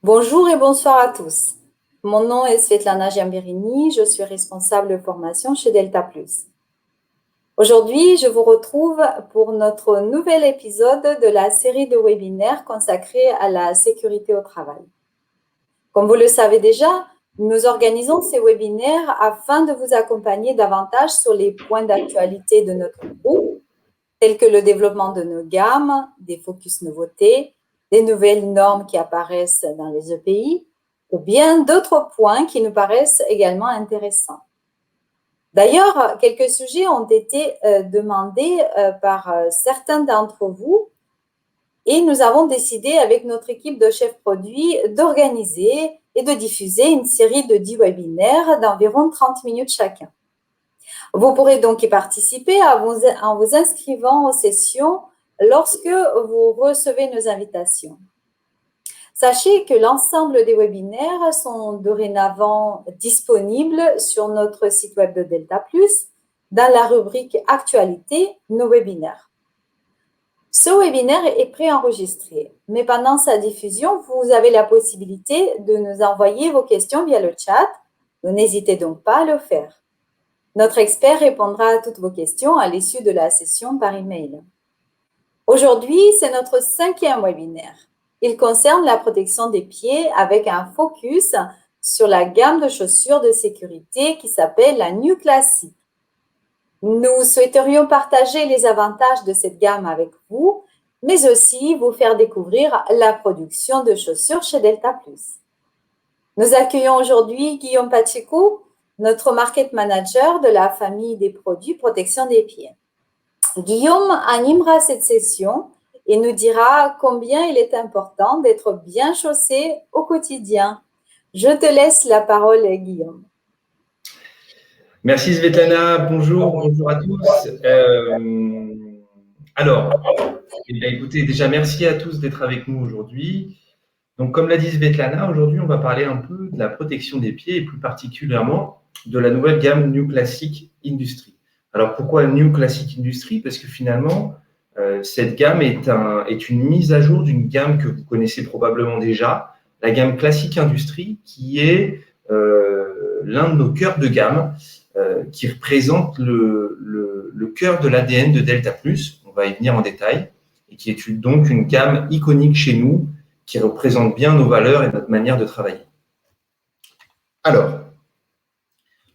Bonjour et bonsoir à tous. Mon nom est Svetlana Giambirini, je suis responsable de formation chez Delta Plus. Aujourd'hui, je vous retrouve pour notre nouvel épisode de la série de webinaires consacrée à la sécurité au travail. Comme vous le savez déjà, nous organisons ces webinaires afin de vous accompagner davantage sur les points d'actualité de notre groupe, tels que le développement de nos gammes, des focus nouveautés, des nouvelles normes qui apparaissent dans les EPI, ou bien d'autres points qui nous paraissent également intéressants. D'ailleurs, quelques sujets ont été demandés par certains d'entre vous et nous avons décidé avec notre équipe de chefs produits d'organiser et de diffuser une série de 10 webinaires d'environ 30 minutes chacun. Vous pourrez donc y participer en vous inscrivant aux sessions lorsque vous recevez nos invitations. Sachez que l'ensemble des webinaires sont dorénavant disponibles sur notre site web de Delta+, dans la rubrique « Actualité, nos webinaires ». Ce webinaire est préenregistré, mais pendant sa diffusion, vous avez la possibilité de nous envoyer vos questions via le chat. N'hésitez donc pas à le faire. Notre expert répondra à toutes vos questions à l'issue de la session par email. Aujourd'hui, c'est notre 5e webinaire. Il concerne la protection des pieds avec un focus sur la gamme de chaussures de sécurité qui s'appelle la New Classic. Nous souhaiterions partager les avantages de cette gamme avec vous, mais aussi vous faire découvrir la production de chaussures chez Delta Plus. Nous accueillons aujourd'hui Guillaume Pacheco, notre market manager de la famille des produits protection des pieds. Guillaume animera cette session et nous dira combien il est important d'être bien chaussé au quotidien. Je te laisse la parole, Guillaume. Merci Svetlana, bonjour à tous. Écoutez, déjà merci à tous d'être avec nous aujourd'hui. Donc comme l'a dit Svetlana, aujourd'hui on va parler un peu de la protection des pieds et plus particulièrement de la nouvelle gamme New Classic Industry. Alors pourquoi New Classic Industry? Parce que finalement, cette gamme est une mise à jour d'une gamme que vous connaissez probablement déjà, la gamme Classic Industry, qui est l'un de nos cœurs de gamme, qui représente le cœur de l'ADN de Delta Plus, on va y venir en détail, et qui est donc une gamme iconique chez nous, qui représente bien nos valeurs et notre manière de travailler. Alors,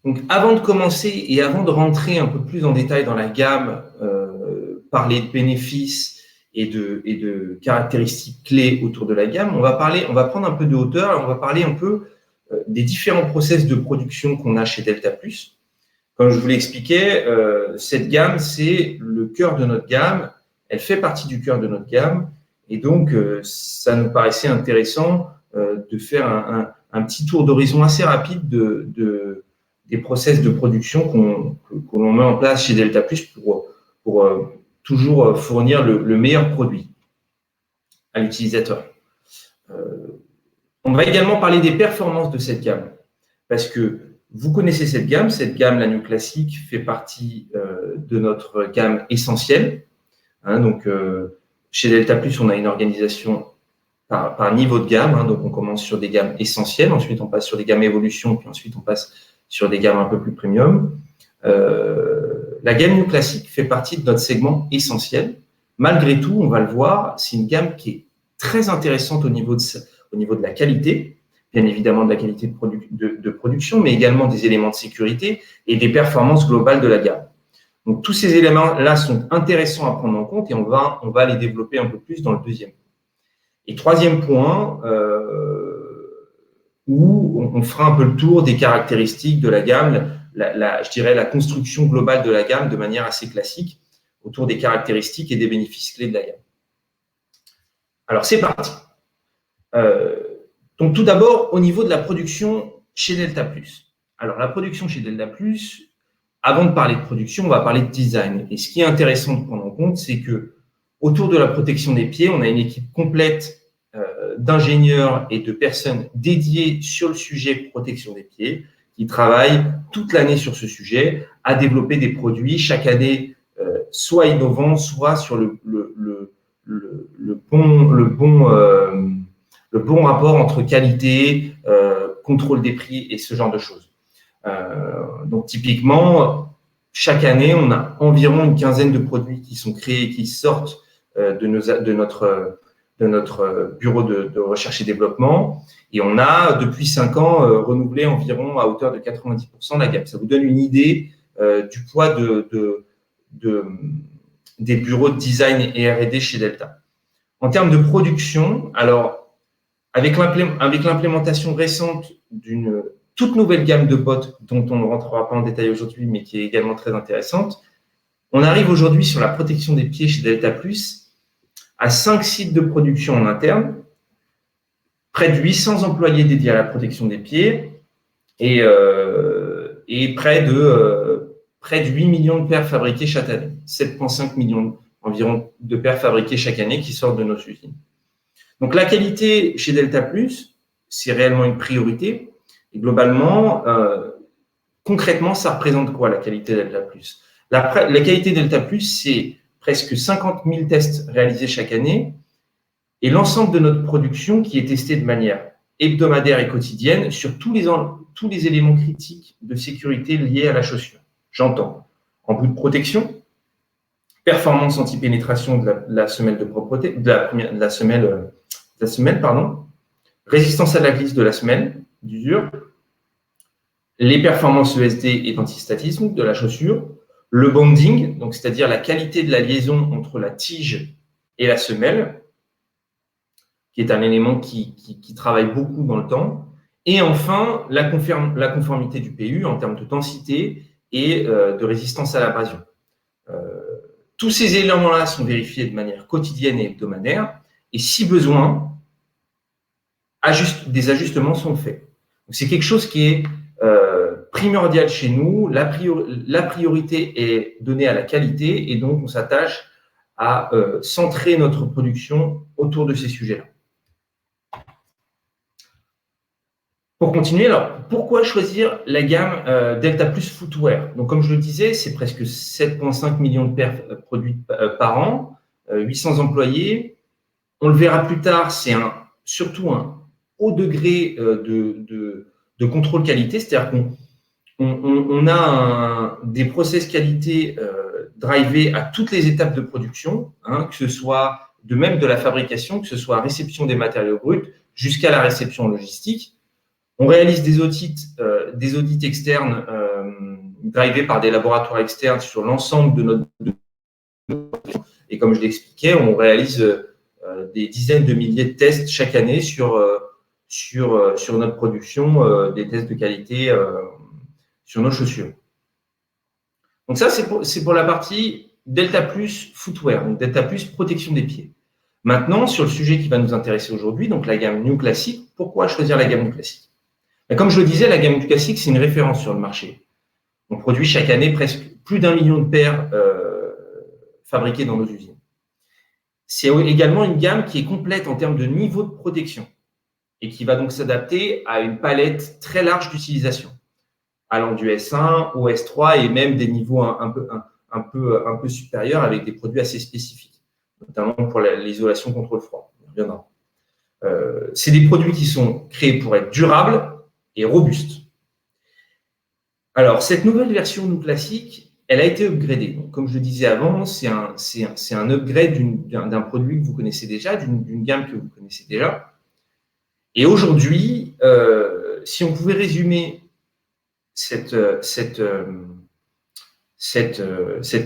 donc avant de commencer et avant de rentrer un peu plus en détail dans la gamme, parler de bénéfices et de caractéristiques clés autour de la gamme, on va prendre un peu de hauteur et on va parler un peu des différents process de production qu'on a chez Delta Plus. Comme je vous l'expliquais, cette gamme, c'est le cœur de notre gamme. Elle fait partie du cœur de notre gamme. Et donc, ça nous paraissait intéressant de faire un petit tour d'horizon assez rapide des process de production qu'on met en place chez Delta Plus pour toujours fournir le meilleur produit à l'utilisateur. On va également parler des performances de cette gamme, parce que vous connaissez cette gamme, la New Classic, fait partie de notre gamme essentielle. Donc, chez Delta Plus, on a une organisation par niveau de gamme. Donc, on commence sur des gammes essentielles, ensuite on passe sur des gammes évolution, puis ensuite on passe sur des gammes un peu plus premium. La gamme New Classic fait partie de notre segment essentiel. Malgré tout, on va le voir, c'est une gamme qui est très intéressante au niveau de la qualité, bien évidemment de la qualité de production, mais également des éléments de sécurité et des performances globales de la gamme. Donc, tous ces éléments-là sont intéressants à prendre en compte et on va les développer un peu plus dans le deuxième. Et troisième point, où on fera un peu le tour des caractéristiques de la gamme, je dirais la construction globale de la gamme de manière assez classique, autour des caractéristiques et des bénéfices clés de la gamme. Alors, c'est parti. Donc, tout d'abord, au niveau de la production chez Delta Plus. Alors, la production chez Delta Plus, avant de parler de production, on va parler de design. Et ce qui est intéressant de prendre en compte, c'est que autour de la protection des pieds, on a une équipe complète d'ingénieurs et de personnes dédiées sur le sujet protection des pieds, qui travaillent toute l'année sur ce sujet, à développer des produits chaque année, soit innovants, soit sur le bon bon rapport entre qualité, contrôle des prix et ce genre de choses. Donc, typiquement, chaque année, on a environ une quinzaine de produits qui sont créés, qui sortent de notre bureau de recherche et développement. Et on a, depuis 5 ans, renouvelé environ à hauteur de 90% la gamme. Ça vous donne une idée du poids des bureaux de design et R&D chez Delta. En termes de production, alors, avec l'implémentation récente d'une toute nouvelle gamme de bottes dont on ne rentrera pas en détail aujourd'hui, mais qui est également très intéressante, on arrive aujourd'hui sur la protection des pieds chez Delta Plus à 5 sites de production en interne, près de 800 employés dédiés à la protection des pieds et près de 8 millions de paires fabriquées chaque année, 7,5 millions environ de paires fabriquées chaque année qui sortent de nos usines. Donc, la qualité chez Delta Plus, c'est réellement une priorité. Et globalement, concrètement, ça représente quoi la qualité Delta Plus? La qualité Delta Plus, c'est presque 50 000 tests réalisés chaque année et l'ensemble de notre production qui est testée de manière hebdomadaire et quotidienne sur tous les éléments critiques de sécurité liés à la chaussure. J'entends embout de protection, performance anti-pénétration de la semelle de propreté, de la semelle, résistance à la glisse de la semelle, d'usure, les performances ESD et d'antistatisme de la chaussure, le bonding, donc c'est-à-dire la qualité de la liaison entre la tige et la semelle, qui est un élément qui travaille beaucoup dans le temps, et enfin la conformité du PU en termes de densité et de résistance à l'abrasion. Tous ces éléments-là sont vérifiés de manière quotidienne et hebdomadaire, et si besoin, des ajustements sont faits. C'est quelque chose qui est primordial chez nous. La priorité est donnée à la qualité, et donc on s'attache à centrer notre production autour de ces sujets-là. Pour continuer, alors, pourquoi choisir la gamme Delta Plus Footwear? Donc, comme je le disais, c'est presque 7,5 millions de paires produites par an, 800 employés. On le verra plus tard, c'est surtout un haut degré de contrôle qualité, c'est-à-dire qu'on a des process qualité drivés à toutes les étapes de production, que ce soit de même de la fabrication, que ce soit réception des matériaux bruts jusqu'à la réception logistique. On réalise des audits externes drivés par des laboratoires externes sur l'ensemble de notre et comme je l'expliquais, on réalise des dizaines de milliers de tests chaque année sur notre production, des tests de qualité sur nos chaussures. Donc ça, c'est pour la partie Delta Plus Footwear, donc Delta Plus protection des pieds. Maintenant, sur le sujet qui va nous intéresser aujourd'hui, donc la gamme New Classic, pourquoi choisir la gamme New Classic? Comme je le disais, la gamme Classic, c'est une référence sur le marché. On produit chaque année presque plus d'1 million de paires fabriquées dans nos usines. C'est également une gamme qui est complète en termes de niveau de protection et qui va donc s'adapter à une palette très large d'utilisation, allant du S1 au S3 et même des niveaux un peu supérieurs avec des produits assez spécifiques, notamment pour l'isolation contre le froid. C'est des produits qui sont créés pour être durables et robuste. Alors, cette nouvelle version New Classic, elle a été upgradée. Donc, comme je le disais avant, c'est un upgrade d'un produit que vous connaissez déjà, d'une gamme que vous connaissez déjà. Et aujourd'hui, si on pouvait résumer cette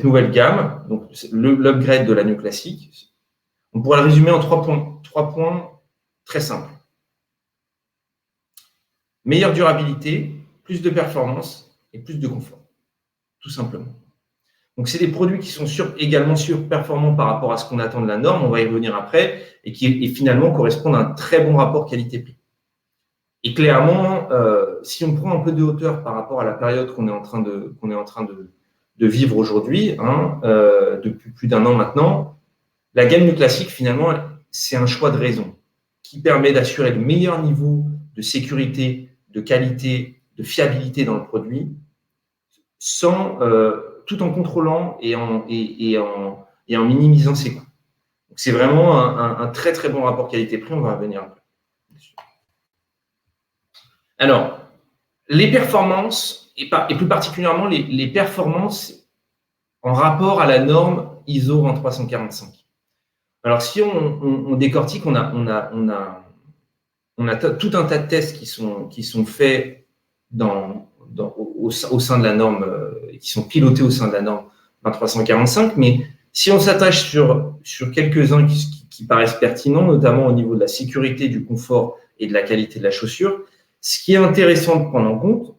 nouvelle gamme, donc l'upgrade de la New Classic, on pourrait le résumer en 3 points très simples. Meilleure durabilité, plus de performance et plus de confort, tout simplement. Donc, c'est des produits qui sont également surperformants par rapport à ce qu'on attend de la norme, on va y revenir après, et qui finalement correspondent à un très bon rapport qualité-prix. Et clairement, si on prend un peu de hauteur par rapport à la période qu'on est en train de vivre aujourd'hui, depuis plus d'1 an maintenant, la gamme New Classic, finalement, c'est un choix de raison qui permet d'assurer le meilleur niveau de sécurité, de qualité, de fiabilité dans le produit, tout en contrôlant et en minimisant ses coûts. Donc, c'est vraiment un très, très bon rapport qualité-prix, on va revenir après. Alors, les performances, et plus particulièrement les performances en rapport à la norme ISO 20345. Alors, si on décortique, on a tout un tas de tests qui sont faits au sein de la norme, qui sont pilotés au sein de la norme 20345, mais si on s'attache sur quelques-uns qui paraissent pertinents, notamment au niveau de la sécurité, du confort et de la qualité de la chaussure, ce qui est intéressant de prendre en compte,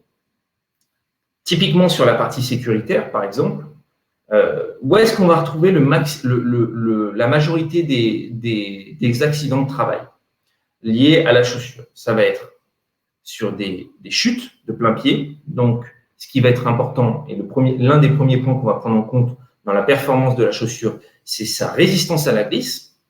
typiquement sur la partie sécuritaire, par exemple, où est-ce qu'on va retrouver la majorité des accidents de travail liés à la chaussure? Ça va être sur des chutes de plein pied. Donc, ce qui va être important, et l'un des premiers points qu'on va prendre en compte dans la performance de la chaussure, c'est sa résistance à la glisse.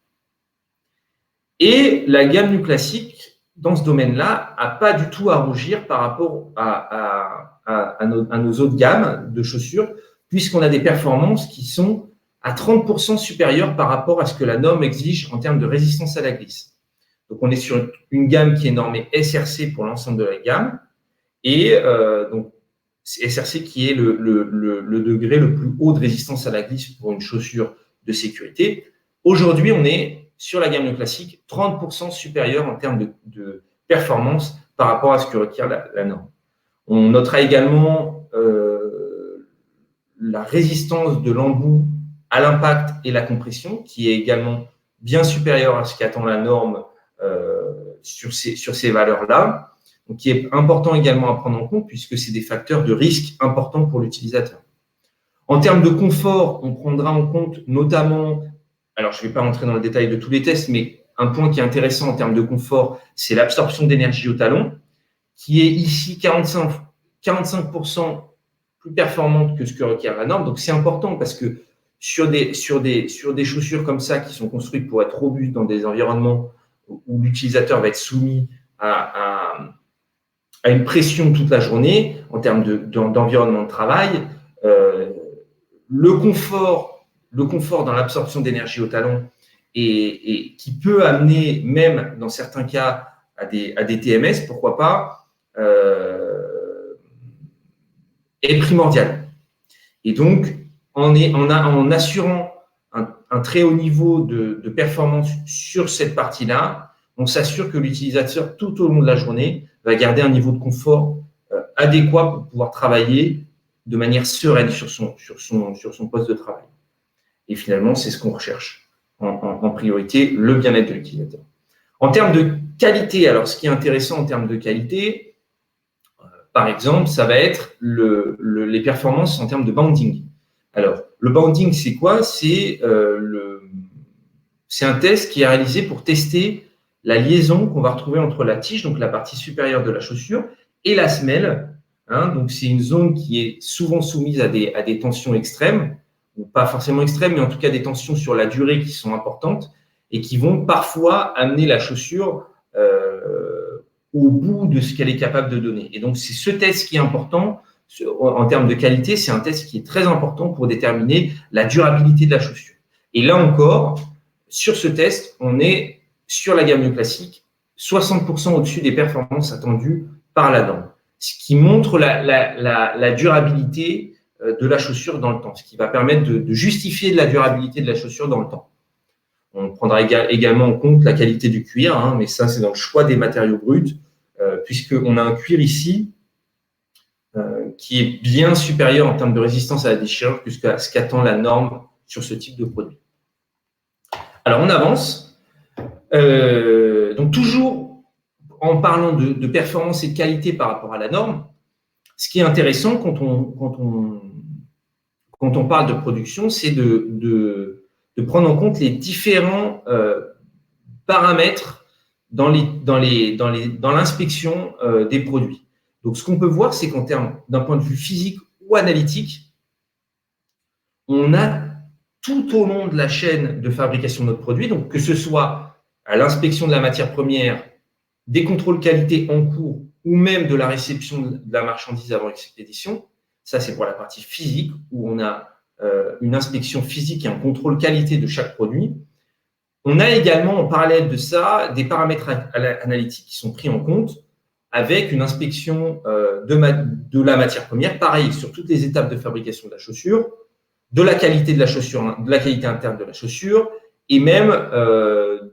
Et la gamme Nu Classic, dans ce domaine-là, n'a pas du tout à rougir par rapport à nos autres gammes de chaussures, puisqu'on a des performances qui sont à 30% supérieures par rapport à ce que la norme exige en termes de résistance à la glisse. Donc, on est sur une gamme qui est normée SRC pour l'ensemble de la gamme, et donc SRC qui est le degré le plus haut de résistance à la glisse pour une chaussure de sécurité. Aujourd'hui, on est sur la gamme Nu Classic 30% supérieur en termes de performance par rapport à ce que requiert la norme. On notera également la résistance de l'embout à l'impact et la compression, qui est également bien supérieure à ce qu'attend la norme sur ces valeurs-là, donc qui est important également à prendre en compte puisque c'est des facteurs de risque importants pour l'utilisateur. En termes de confort, on prendra en compte notamment, alors je ne vais pas rentrer dans le détail de tous les tests, mais un point qui est intéressant en termes de confort, c'est l'absorption d'énergie au talon, qui est ici 45% plus performante que ce que requiert la norme. Donc, c'est important parce que sur des chaussures comme ça qui sont construites pour être robustes dans des environnements où l'utilisateur va être soumis à une pression toute la journée en termes d'environnement de travail, le confort dans l'absorption d'énergie au talon et qui peut amener même dans certains cas à des TMS, pourquoi pas, est primordial. Et donc, en assurant un très haut niveau de performance sur cette partie-là, on s'assure que l'utilisateur, tout au long de la journée, va garder un niveau de confort adéquat pour pouvoir travailler de manière sereine sur son poste de travail. Et finalement, c'est ce qu'on recherche en priorité, le bien-être de l'utilisateur. En termes de qualité, alors ce qui est intéressant en termes de qualité, par exemple, ça va être les performances en termes de bounding. Alors, le bounding, c'est quoi? C'est un test qui est réalisé pour tester la liaison qu'on va retrouver entre la tige, donc la partie supérieure de la chaussure, et la semelle. Donc, c'est une zone qui est souvent soumise à des tensions extrêmes, ou pas forcément extrêmes, mais en tout cas des tensions sur la durée qui sont importantes et qui vont parfois amener la chaussure au bout de ce qu'elle est capable de donner. Et donc, c'est ce test qui est important en termes de qualité. C'est un test qui est très important pour déterminer la durabilité de la chaussure. Et là encore, sur ce test, on est sur la gamme Nu Classic, 60% au-dessus des performances attendues par la norme, ce qui montre la durabilité de la chaussure dans le temps, ce qui va permettre de justifier de la durabilité de la chaussure dans le temps. On prendra également en compte la qualité du cuir, mais ça, c'est dans le choix des matériaux bruts, puisqu'on a un cuir ici qui est bien supérieur en termes de résistance à la déchirure jusqu'à ce qu'attend la norme sur ce type de produit. Alors, on avance. Donc, toujours en parlant de performance et de qualité par rapport à la norme, ce qui est intéressant quand on parle de production, c'est de prendre en compte les différents paramètres dans l'inspection des produits. Donc, ce qu'on peut voir, c'est qu'en termes d'un point de vue physique ou analytique, on a tout au long de la chaîne de fabrication de notre produit, donc que ce soit à l'inspection de la matière première, des contrôles qualité en cours ou même de la réception de la marchandise avant expédition. Ça, c'est pour la partie physique où on a une inspection physique et un contrôle qualité de chaque produit. On a également, en parallèle de ça, des paramètres analytiques qui sont pris en compte avec une inspection de la matière première, pareil, sur toutes les étapes de fabrication de la chaussure, de la qualité de la chaussure, de la qualité interne de la chaussure, et même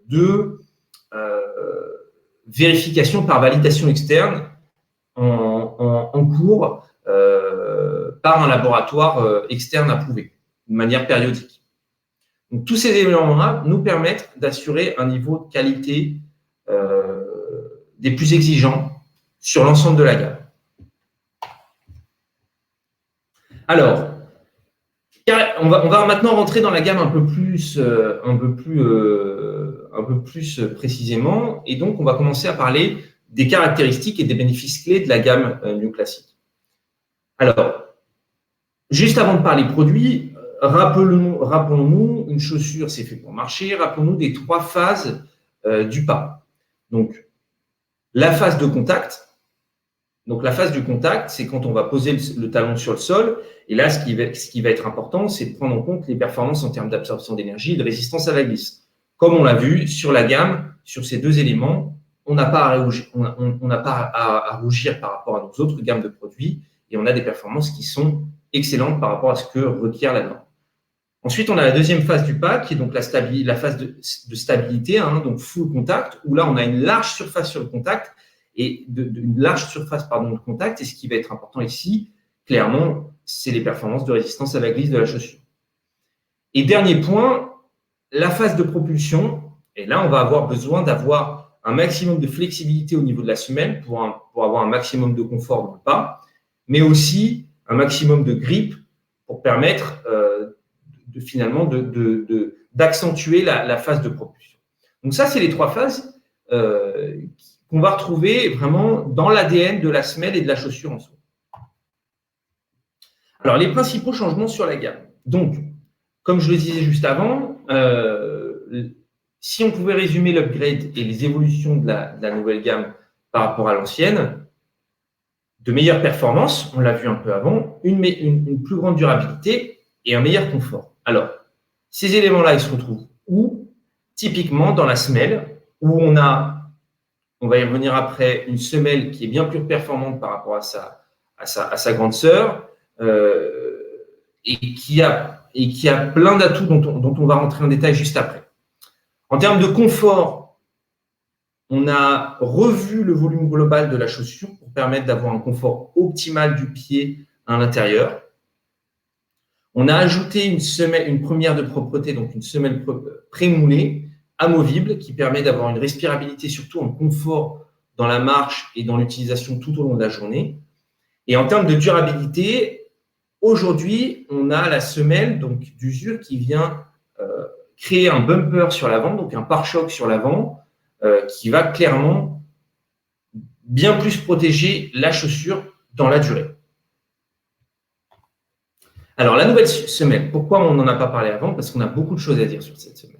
de vérification par validation externe en cours par un laboratoire externe approuvé, de manière périodique. Donc, tous ces éléments-là nous permettent d'assurer un niveau de qualité des plus exigeants sur l'ensemble de la gamme. Alors, on va maintenant rentrer dans la gamme un peu plus précisément, et donc on va commencer à parler des caractéristiques et des bénéfices clés de la gamme New Classic. Alors, juste avant de parler produits, rappelons-nous, une chaussure, c'est fait pour marcher. Rappelons-nous des 3 phases du pas. Donc, la phase de contact. Donc, la phase du contact, c'est quand on va poser le talon sur le sol. Et là, ce qui va être important, c'est de prendre en compte les performances en termes d'absorption d'énergie et de résistance à la glisse. Comme on l'a vu sur la gamme, sur ces 2 éléments, on n'a pas à rougir par rapport à nos autres gammes de produits et on a des performances qui sont excellentes par rapport à ce que requiert la norme. Ensuite, on a la deuxième phase du pas, qui est donc la phase de stabilité, donc full contact, où là, on a une large surface sur le contact et une large surface de contact. Et ce qui va être important ici, clairement, c'est les performances de résistance à la glisse de la chaussure. Et dernier point, la phase de propulsion. Et là, on va avoir besoin d'avoir un maximum de flexibilité au niveau de la semelle pour avoir un maximum de confort dans le pas, mais aussi un maximum de grip pour permettre d'accentuer la phase de propulsion. Donc ça, c'est les 3 phases qu'on va retrouver vraiment dans l'ADN de la semelle et de la chaussure en soi. Alors, les principaux changements sur la gamme. Donc, comme je le disais juste avant, si on pouvait résumer l'upgrade et les évolutions de la nouvelle gamme par rapport à l'ancienne, de meilleures performances, on l'a vu un peu avant, une plus grande durabilité et un meilleur confort. Alors, ces éléments-là, ils se retrouvent où? Typiquement dans la semelle, où on va y revenir après, une semelle qui est bien plus performante par rapport à sa grande sœur, et qui a plein d'atouts dont on va rentrer en détail juste après. En termes de confort, on a revu le volume global de la chaussure pour permettre d'avoir un confort optimal du pied à l'intérieur. On a ajouté une première de propreté, donc une semelle prémoulée, amovible, qui permet d'avoir une respirabilité, surtout en confort dans la marche et dans l'utilisation tout au long de la journée. Et en termes de durabilité, aujourd'hui, on a la semelle d'usure qui vient créer un bumper sur l'avant, donc un pare-choc sur l'avant, qui va clairement bien plus protéger la chaussure dans la durée. Alors, la nouvelle semelle, pourquoi on n'en a pas parlé avant? Parce qu'on a beaucoup de choses à dire sur cette semelle.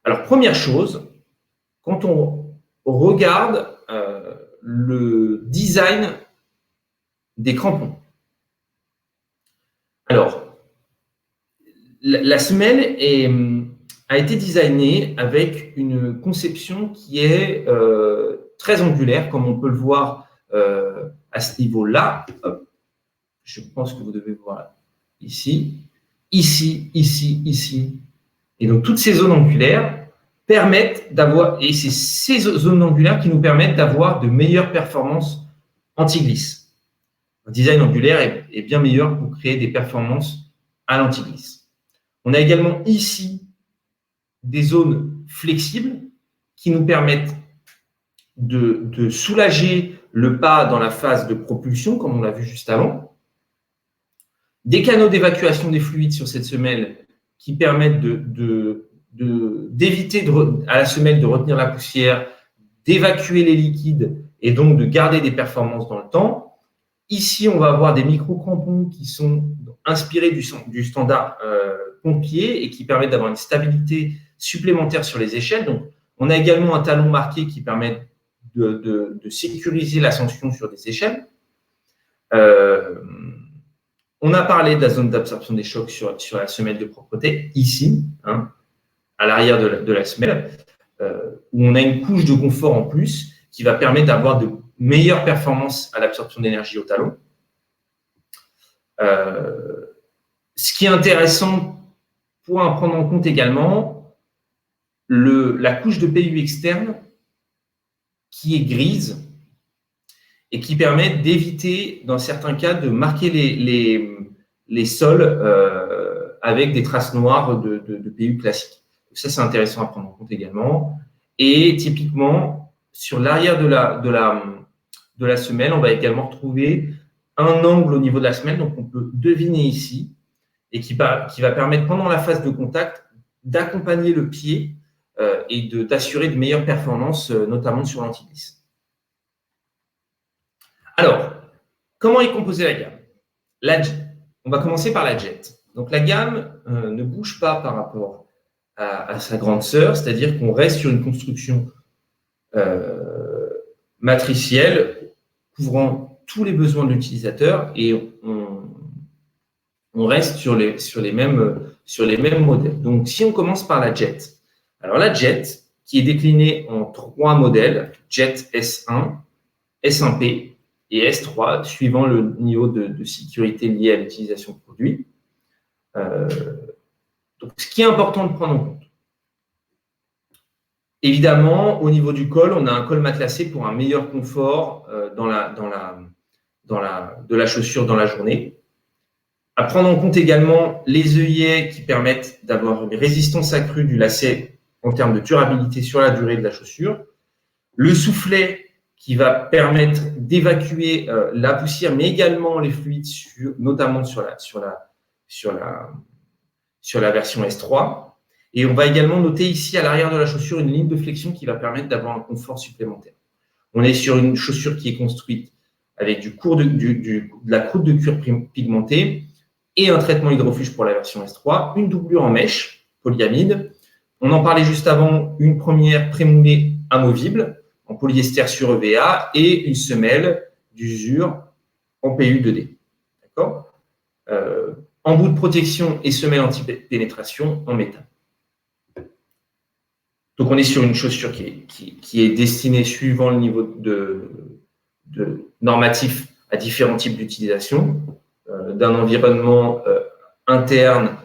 Alors, première chose, quand on regarde le design des crampons. Alors, la semelle a été designée avec une conception qui est très angulaire, comme on peut le voir à ce niveau-là. Je pense que vous devez voir ici, ici, ici, ici. Et donc, toutes ces zones angulaires permettent d'avoir, et c'est ces zones angulaires qui nous permettent d'avoir de meilleures performances anti-glisse. Un design angulaire est bien meilleur pour créer des performances à l'anti-glisse. On a également ici des zones flexibles qui nous permettent de soulager le pas dans la phase de propulsion, comme on l'a vu juste avant. Des canaux d'évacuation des fluides sur cette semelle qui permettent d'éviter à la semelle de retenir la poussière, d'évacuer les liquides et donc de garder des performances dans le temps. Ici, on va avoir des micro-crampons qui sont inspirés du standard pompier et qui permettent d'avoir une stabilité supplémentaire sur les échelles. Donc, on a également un talon marqué qui permet de sécuriser l'ascension sur des échelles. On a parlé de la zone d'absorption des chocs sur la semelle de propreté, ici. à l'arrière de la semelle, où on a une couche de confort en plus qui va permettre d'avoir de meilleures performances à l'absorption d'énergie au talon. Ce qui est intéressant pour en prendre en compte également, la couche de PU externe qui est grise et qui permet d'éviter, dans certains cas, de marquer les sols avec des traces noires de PU classiques. Donc ça, c'est intéressant à prendre en compte également. Et typiquement, sur l'arrière de la semelle, on va également retrouver un angle au niveau de la semelle, donc on peut deviner ici, et qui va permettre pendant la phase de contact d'accompagner le pied et d'assurer de meilleures performances, notamment sur l'anti-glisse. Alors, comment est composée la gamme? On va commencer par la Jet. Donc la gamme ne bouge pas par rapport à sa grande sœur, c'est-à-dire qu'on reste sur une construction matricielle couvrant tous les besoins de l'utilisateur et on reste sur les mêmes modèles. Donc, si on commence par la Jet. Alors, la Jet, qui est déclinée en 3 modèles, Jet S1, S1P et S3, suivant le niveau de sécurité lié à l'utilisation de produits. Donc, ce qui est important de prendre en compte. Évidemment, au niveau du col, on a un col matelassé pour un meilleur confort de la chaussure dans la journée. À prendre en compte également les œillets qui permettent d'avoir une résistance accrue du lacet en termes de durabilité sur la durée de la chaussure. Le soufflet qui va permettre d'évacuer la poussière, mais également les fluides, notamment sur la version S3. Et on va également noter ici à l'arrière de la chaussure une ligne de flexion qui va permettre d'avoir un confort supplémentaire. On est sur une chaussure qui est construite avec de la croûte de cuir pigmentée et un traitement hydrofuge pour la version S3, une doublure en mèche polyamide. On en parlait juste avant, une première prémoulée amovible en polyester sur EVA et une semelle d'usure en PU 2D. D'accord ? Embout de protection et semelle anti-pénétration en métal. Donc, on est sur une chaussure qui est destinée, suivant le niveau de normatif, à différents types d'utilisation, d'un environnement interne,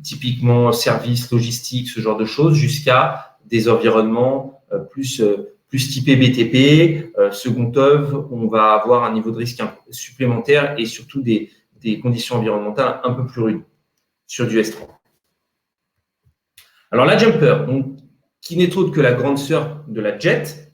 typiquement service, logistique, ce genre de choses, jusqu'à des environnements plus typés BTP, second œuvre, où on va avoir un niveau de risque supplémentaire et surtout des conditions environnementales un peu plus rudes sur du S3. Alors, la Jumper, donc, qui n'est autre que la grande sœur de la Jet,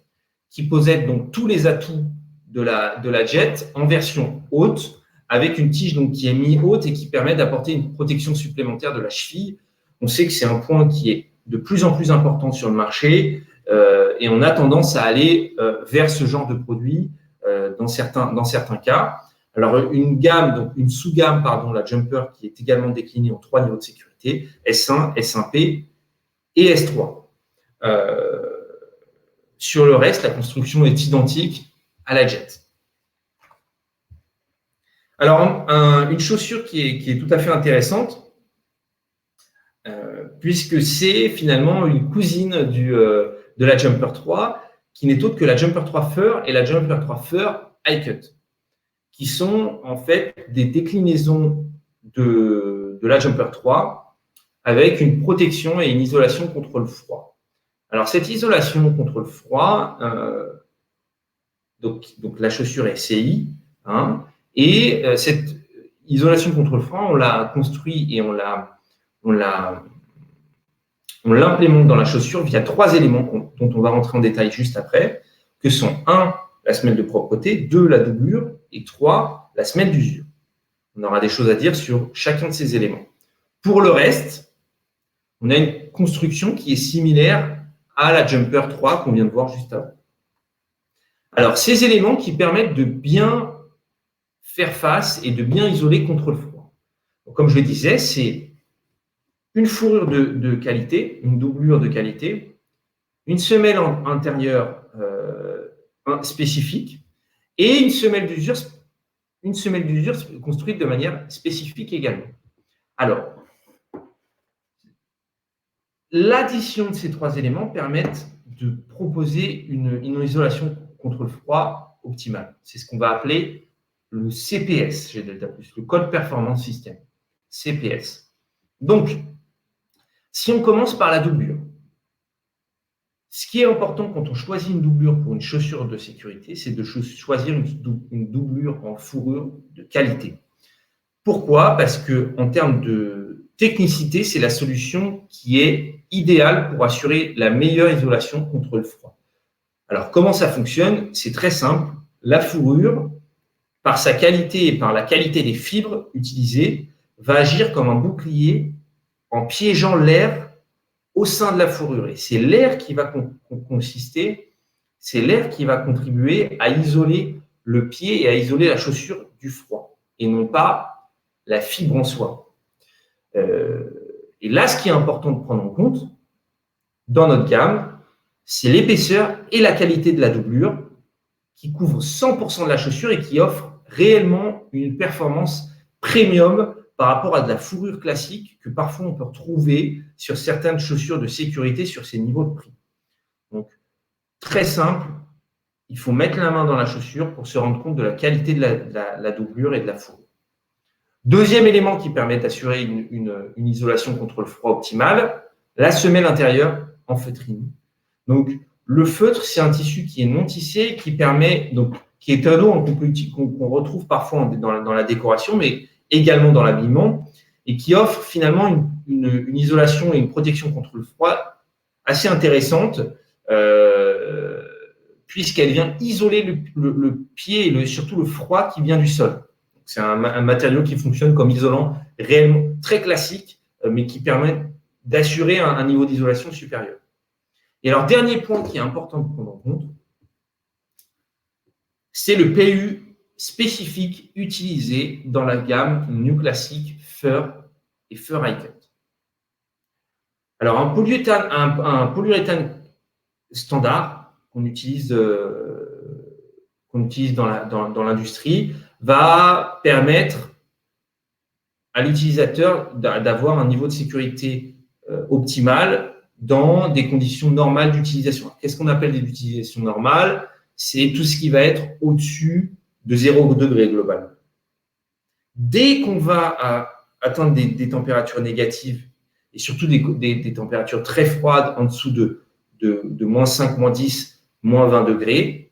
qui possède donc tous les atouts de la Jet en version haute, avec une tige donc, qui est mi-haute et qui permet d'apporter une protection supplémentaire de la cheville. On sait que c'est un point qui est de plus en plus important sur le marché et on a tendance à aller vers ce genre de produit dans certains cas. Alors, une sous-gamme, la Jumper, qui est également déclinée en 3 niveaux de sécurité, S1, S1P et S3. Sur le reste, la construction est identique à la Jet. Alors, une chaussure qui est tout à fait intéressante, puisque c'est finalement une cousine de la Jumper 3, qui n'est autre que la Jumper 3 Fur et la Jumper 3 Fur High Cut, qui sont en fait des déclinaisons de la Jumper 3 avec une protection et une isolation contre le froid. Alors, cette isolation contre le froid, donc la chaussure est CI, hein, et cette isolation contre le froid, on l'a construit et on l'implémente dans la chaussure via 3 éléments dont on va rentrer en détail juste après, que sont 1, la semelle de propreté, 2, la doublure, et 3, la semelle d'usure. On aura des choses à dire sur chacun de ces éléments. Pour le reste, on a une construction qui est similaire à la Jumper 3 qu'on vient de voir juste avant. Alors, ces éléments qui permettent de bien faire face et de bien isoler contre le froid. Donc, comme je le disais, c'est une fourrure de qualité, une doublure de qualité, une semelle intérieure spécifique et une semelle d'usure construite de manière spécifique également. Alors, l'addition de ces trois éléments permettent de proposer une isolation contre le froid optimale. C'est ce qu'on va appeler le CPS chez Delta+, le Code Performance System, CPS. Donc, si on commence par la doublure, ce qui est important quand on choisit une doublure pour une chaussure de sécurité, c'est de choisir une doublure en fourrure de qualité. Pourquoi? Parce qu'en termes de technicité, c'est la solution qui est idéale pour assurer la meilleure isolation contre le froid. Alors, comment ça fonctionne? C'est très simple. La fourrure, par sa qualité et par la qualité des fibres utilisées, va agir comme un bouclier en piégeant l'air au sein de la fourrure. Et c'est l'air qui va c'est l'air qui va contribuer à isoler le pied et à isoler la chaussure du froid, et non pas la fibre en soi. Et là, ce qui est important de prendre en compte dans notre gamme, c'est l'épaisseur et la qualité de la doublure qui couvre 100% de la chaussure et qui offre réellement une performance premium par rapport à de la fourrure classique que parfois on peut retrouver sur certaines chaussures de sécurité sur ces niveaux de prix. Donc, très simple, il faut mettre la main dans la chaussure pour se rendre compte de la qualité de la doublure et de la fourrure. Deuxième élément qui permet d'assurer une isolation contre le froid optimale, la semelle intérieure en feutrine. Donc, le feutre, c'est un tissu qui est non tissé, qui est un eau qu'on retrouve parfois dans la décoration, mais également dans l'habillement, et qui offre finalement une isolation et une protection contre le froid assez intéressante, puisqu'elle vient isoler le pied et surtout le froid qui vient du sol. C'est un matériau qui fonctionne comme isolant réellement très classique, mais qui permet d'assurer un niveau d'isolation supérieur. Et alors, dernier point qui est important de prendre en compte, c'est le PU spécifique utilisé dans la gamme New Classic Fur et Fur High Cut. Alors, un polyuréthane standard qu'on utilise dans l'industrie va permettre à l'utilisateur d'avoir un niveau de sécurité optimal dans des conditions normales d'utilisation. Qu'est-ce qu'on appelle des utilisations normales? C'est tout ce qui va être au-dessus de 0 degré globalement. Dès qu'on va atteindre des températures négatives et surtout des températures très froides en dessous de moins 5, moins 10, moins 20 degrés,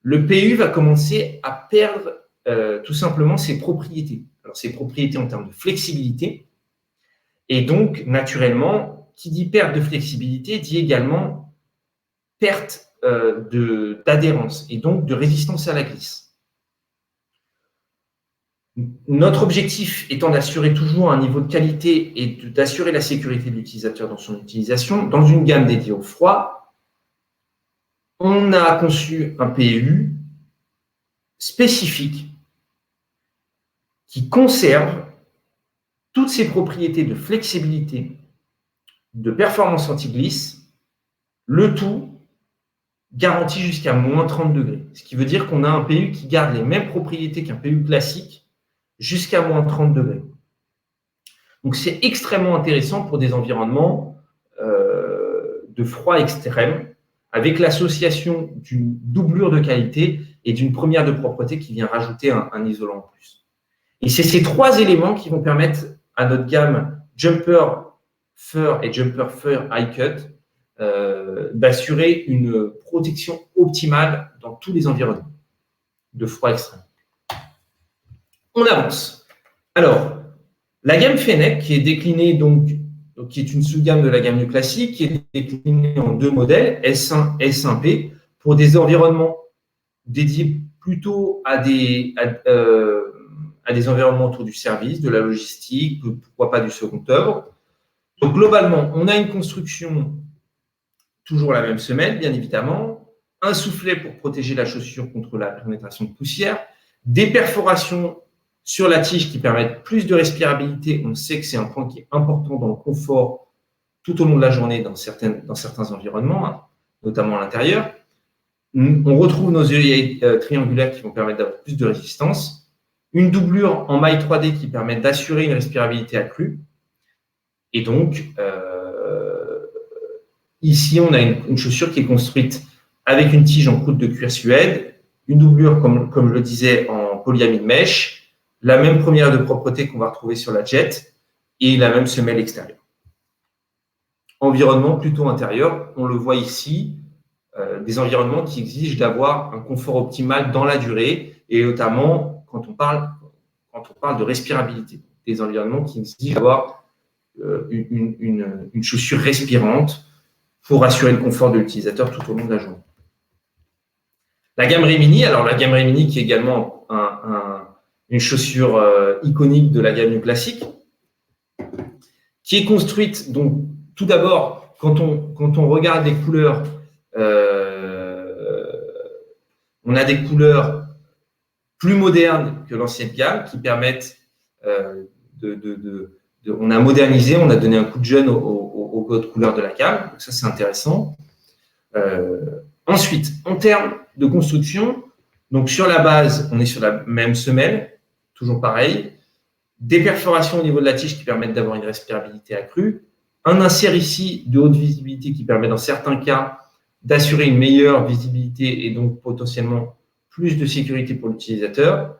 le PU va commencer à perdre tout simplement ses propriétés. Alors, ses propriétés en termes de flexibilité. Et donc, naturellement, qui dit perte de flexibilité dit également perte d'adhérence et donc de résistance à la glisse. Notre objectif étant d'assurer toujours un niveau de qualité et d'assurer la sécurité de l'utilisateur dans son utilisation, dans une gamme dédiée au froid, on a conçu un PU spécifique qui conserve toutes ses propriétés de flexibilité, de performance anti-glisse, le tout garanti jusqu'à moins 30 degrés. Ce qui veut dire qu'on a un PU qui garde les mêmes propriétés qu'un PU classique jusqu'à moins 30 degrés. Donc, c'est extrêmement intéressant pour des environnements de froid extrême, avec l'association d'une doublure de qualité et d'une première de propreté qui vient rajouter un isolant en plus. Et c'est ces trois éléments qui vont permettre à notre gamme Jumper Fur et Jumper Fur High Cut d'assurer une protection optimale dans tous les environnements de froid extrême. On avance. Alors, la gamme Fennec, qui est déclinée donc qui est une sous-gamme de la gamme New Classic, qui est déclinée en deux modèles, S1 et S1P, pour des environnements dédiés plutôt à des environnements autour du service, de la logistique, pourquoi pas du second œuvre. Donc, globalement, on a une construction toujours la même semelle, bien évidemment, un soufflet pour protéger la chaussure contre la pénétration de poussière, des perforations sur la tige qui permettent plus de respirabilité. On sait que c'est un point qui est important dans le confort tout au long de la journée dans certains environnements, notamment à l'intérieur. On retrouve nos œillets triangulaires qui vont permettre d'avoir plus de résistance. Une doublure en maille 3D qui permet d'assurer une respirabilité accrue. Et donc, ici, on a une chaussure qui est construite avec une tige en croûte de cuir suède, une doublure, comme je le disais, en polyamide mèche, la même première de propreté qu'on va retrouver sur la Jet et la même semelle extérieure. Environnement plutôt intérieur, on le voit ici, des environnements qui exigent d'avoir un confort optimal dans la durée et notamment quand on parle de respirabilité, des environnements qui exigent d'avoir une chaussure respirante pour assurer le confort de l'utilisateur tout au long de la journée. La gamme Rimini, alors la gamme Rimini qui est également une chaussure iconique de la gamme New Classic, qui est construite, donc tout d'abord, quand on regarde les couleurs, on a des couleurs plus modernes que l'ancienne gamme qui permettent on a modernisé, on a donné un coup de jeune au code couleur de la gamme, donc ça c'est intéressant. Ensuite, en termes de construction, donc sur la base, on est sur la même semelle, toujours pareil, des perforations au niveau de la tige qui permettent d'avoir une respirabilité accrue, un insert ici de haute visibilité qui permet dans certains cas d'assurer une meilleure visibilité et donc potentiellement plus de sécurité pour l'utilisateur,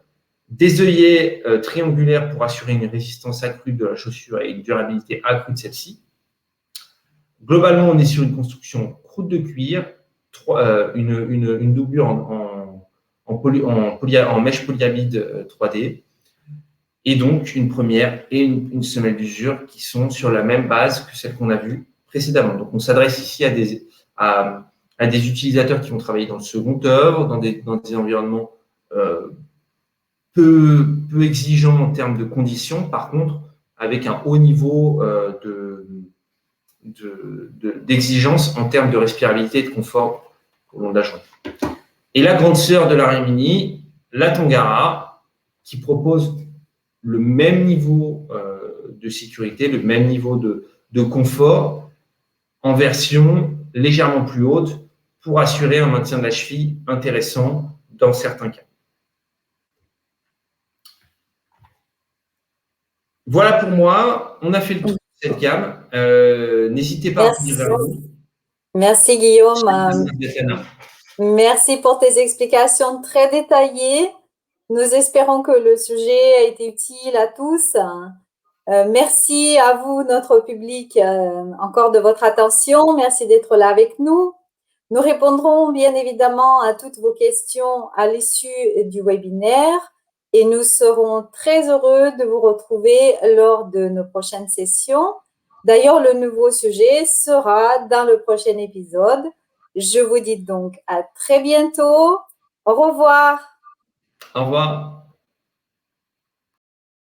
des œillets triangulaires pour assurer une résistance accrue de la chaussure et une durabilité accrue de celle-ci. Globalement, on est sur une construction croûte de cuir, une doublure en mèche polyamide 3D, et donc une première et une semelle d'usure qui sont sur la même base que celle qu'on a vue précédemment. Donc, on s'adresse ici à des utilisateurs qui vont travailler dans le second œuvre, dans des environnements peu exigeants en termes de conditions, par contre, avec un haut niveau d'exigence en termes de respirabilité et de confort au long de la journée. Et la grande sœur de la Rimini, la Tangara, qui propose le même niveau de sécurité, le même niveau de confort en version légèrement plus haute pour assurer un maintien de la cheville intéressant dans certains cas. Voilà pour moi, on a fait le tour de cette gamme. N'hésitez pas à revenir vers nous. Merci Guillaume. Merci pour tes explications très détaillées. Nous espérons que le sujet a été utile à tous. Merci à vous, notre public, encore de votre attention. Merci d'être là avec nous. Nous répondrons bien évidemment à toutes vos questions à l'issue du webinaire et nous serons très heureux de vous retrouver lors de nos prochaines sessions. D'ailleurs, le nouveau sujet sera dans le prochain épisode. Je vous dis donc à très bientôt. Au revoir. Au revoir.